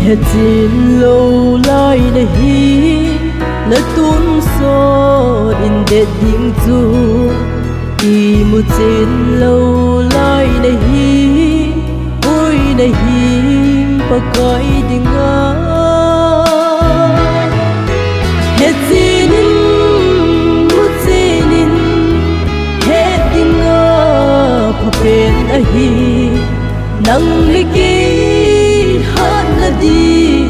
hết chín lâu lại này là tuôn số in để dính du đi một chín lâu lại này ôi này và coi đi ngã hết chín một chín hết đi ngã và bên ấy nang liki han na di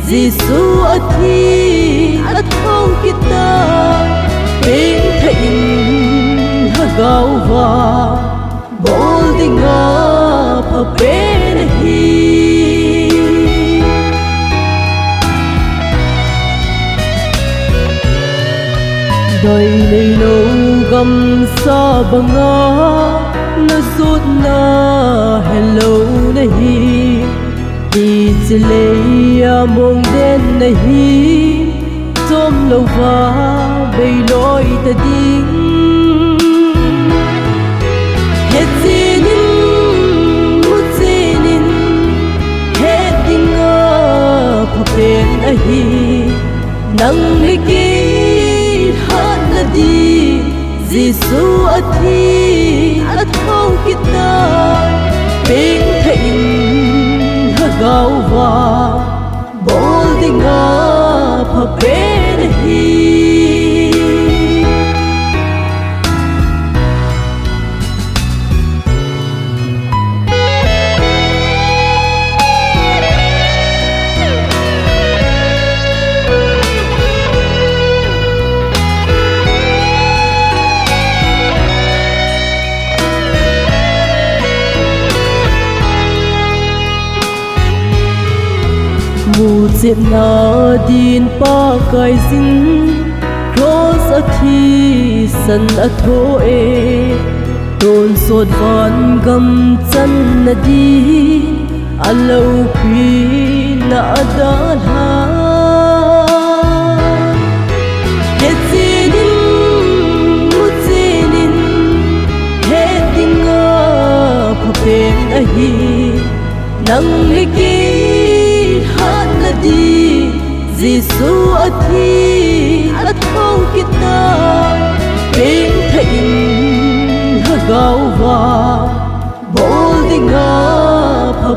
Giêsu athi athong kita bên thain hagaw wa bol dinga pa bên hi đời này lâu gầm sa banga na sut na hello nahi hi chile mong den nahi tom lo va bay loi ta ding hết zinin mut zinin hết dinga pa pen ahi nang liki han na di Giêsu athi athong kita bên thain hagaw wa bol dinga pa bên hi mu chen na din pa kai sin cross a thi san a tho e ton sot van gam chan na di alo pi na adal ha het zinin mu zinin het dinga pa pen a hi nang liki di Giêsu athi athong kita bên thain hagaw wa bol dinga pa